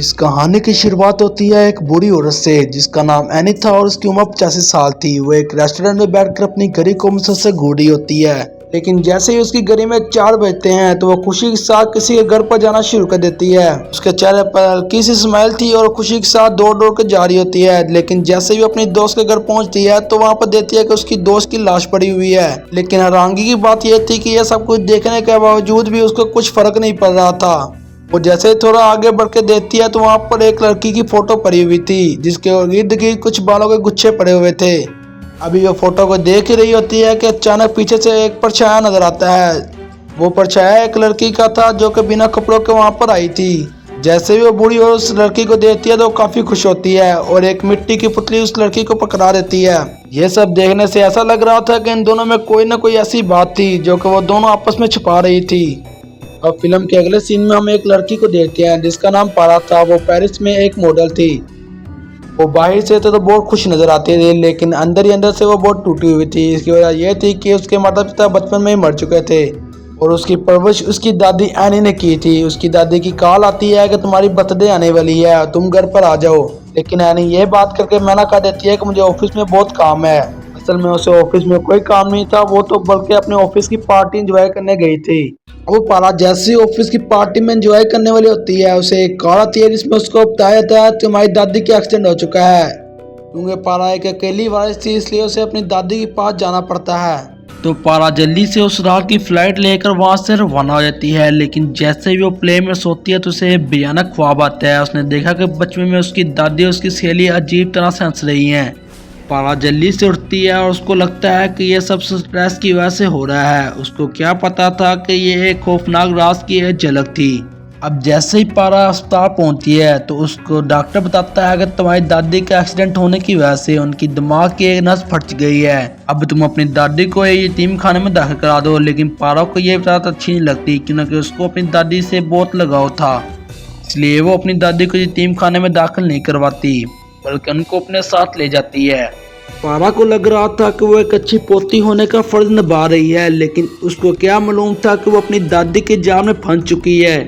इस कहानी की शुरुआत होती है एक बूढ़ी औरत से जिसका नाम एनी था और उसकी उम्र 85 साल थी। वो एक रेस्टोरेंट में बैठकर अपनी घड़ी को मुसलसल घूर रही होती है, लेकिन जैसे ही उसकी घड़ी में 4 बजते हैं तो वो खुशी के साथ किसी के घर पर जाना शुरू कर देती है। उसके चेहरे पर हल्की सी स्माइल थी और खुशी के साथ दौड़ दौड़ कर जा रही होती है। लेकिन जैसे ही वो अपनी दोस्त के घर पहुंचती है तो वहां पर देखती है कि उसकी दोस्त की लाश पड़ी हुई है। लेकिन हैरानगी की बात यह थी कि यह सब कुछ देखने के बावजूद भी उसको कुछ फर्क नहीं पड़ रहा था। वो जैसे ही थोड़ा आगे बढ़ के देखती है तो वहां पर एक लड़की की फोटो पड़ी हुई थी जिसके इर्द गिर्द कुछ बालों के गुच्छे पड़े हुए थे। अभी वो फोटो को देख ही रही होती है कि अचानक पीछे से एक परछाया नजर आता है। वो परछाया एक लड़की का था जो कि बिना कपड़ों के वहां पर आई थी। जैसे ही वो बूढ़ी और उस लड़की को देखती है तो वो काफी खुश होती है और एक मिट्टी की पुतली उस लड़की को पकड़ा देती है। ये सब देखने से ऐसा लग रहा था कि इन दोनों में कोई ना कोई ऐसी बात थी जो कि वो दोनों आपस में छुपा रही थी। अब फिल्म के अगले सीन में हम एक लड़की को देखते हैं जिसका नाम पारा था। वो पेरिस में एक मॉडल थी। वो बाहर से तो बहुत खुश नजर आती थी, लेकिन अंदर ही अंदर से वो बहुत टूटी हुई थी। इसकी वजह यह थी कि उसके माता पिता बचपन में ही मर चुके थे और उसकी परवरिश उसकी दादी एनी ने की थी। उसकी दादी की कॉल आती है कि तुम्हारी बर्थडे आने वाली है, तुम घर पर आ जाओ। लेकिन एनी ये बात करके मना कर देती है कि मुझे ऑफिस में बहुत काम है। असल में उसे ऑफिस में कोई काम नहीं था, वो तो बल्कि अपने ऑफिस की पार्टी एंजॉय करने गई थी। वो पारा जैसे ऑफिस की पार्टी में एंजॉय करने वाली होती है उसे एक कॉल आती है जिसमें उसको बताया जाता है तुम्हारी दादी का एक्सीडेंट हो चुका है। क्योंकि पारा एक अकेली वारिस थी इसलिए उसे अपनी दादी के पास जाना पड़ता है। तो पारा जल्दी से उस रात की फ्लाइट लेकर वहां से रवाना हो जाती है। लेकिन जैसे ही वो प्लेन में सोती है तो उसे भयानक ख्वाब आता है। उसने देखा कि बचपन में उसकी दादी और उसकी सहेली अजीब तरह से हंस रही हैं। पारा जल्दी से उठती है और उसको लगता है कि यह सब स्ट्रेस की वजह से हो रहा है। उसको क्या पता था कि यह एक खौफनाक राज की एक झलक थी। अब जैसे ही पारा अस्पताल पहुंचती है तो उसको डॉक्टर बताता है कि तुम्हारी दादी का एक्सीडेंट होने की वजह से उनकी दिमाग की एक नस फट गई है। अब तुम अपनी दादी को यतीम खाने में दाखिल करा दो। लेकिन पारा को यह बात अच्छी नहीं लगती क्योंकि उसको अपनी दादी से बहुत लगाव था, इसलिए वो अपनी दादी को यतीम खाने में दाखिल नहीं करवाती बल्कि उनको अपने साथ ले जाती है। पारा को लग रहा था कि वो एक अच्छी पोती होने का फर्ज निभा रही है, लेकिन उसको क्या मालूम था कि वो अपनी दादी के जाल में फंस चुकी है।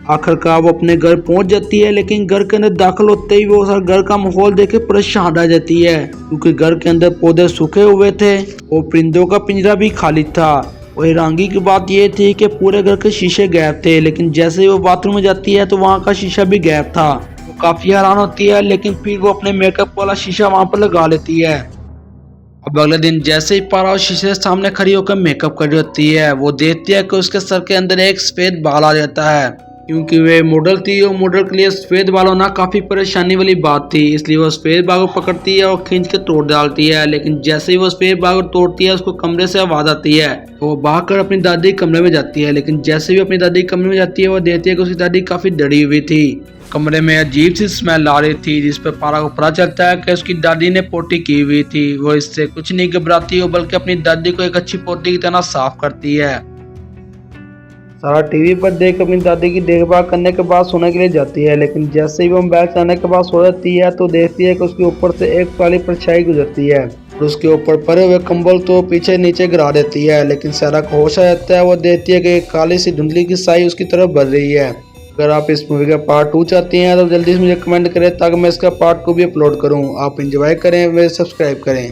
आखिरकार वो अपने घर पहुंच जाती है, लेकिन घर के अंदर दाखिल होते ही वो सर घर का माहौल देख के परेशान रह जाती है क्योंकि घर के अंदर पौधे सूखे हुए थे और परिंदों का पिंजरा भी खाली था। और हैरानगी की बात यह थी कि पूरे घर के शीशे गायब थे, लेकिन जैसे ही वो बाथरूम में जाती है तो वहाँ का शीशा भी गायब था। वो काफी हैरान होती है, लेकिन फिर वो अपने मेकअप वाला शीशा वहाँ पर लगा लेती है। अब अगले दिन जैसे ही पारा उस शीशे के सामने खड़ी होकर मेकअप कर रही होती है वो देखती है कि उसके सर के अंदर एक सफेद बाल आ जाता है। क्योंकि वे मॉडल थी और मॉडल के लिए सफेद बाल होना काफी परेशानी वाली बात थी, इसलिए वो सफेद बाल को पकड़ती है और खींच के तोड़ डालती है। लेकिन जैसे ही वो सफेद बाल को तोड़ती है उसको कमरे से आवाज आती है तो वो भागकर अपनी दादी के कमरे में जाती है। लेकिन जैसे भी अपनी दादी के कमरे में जाती है वो देखती है कि उसकी दादी काफी डरी हुई थी। कमरे में अजीब सी स्मेल आ रही थी जिस पर पारा को पता चलता है कि उसकी दादी ने पोटी की हुई थी। वो इससे कुछ नहीं घबराती और बल्कि अपनी दादी को एक अच्छी पोटी की तरह साफ करती है। सारा टीवी पर देख अपनी दादी की देखभाल करने के बाद सोने के लिए जाती है, लेकिन जैसे ही वो मोबाइल चलाने के बाद सो जाती है तो देखती है कि उसके ऊपर से एक काली परछाई गुजरती है और उसके ऊपर पड़े हुए कंबल तो पीछे नीचे गिरा देती है। लेकिन सारा को होश आ जाता है, वो देखती है कि एक काली सी धुंधली की साई उसकी तरफ बढ़ रही है। अगर आप इस मूवी का पार्ट 2 चाहते हैं तो जल्दी से मुझे कमेंट करें ताकि मैं इसका पार्ट 2 भी अपलोड करूं। आप एंजॉय करें, वे सब्सक्राइब करें।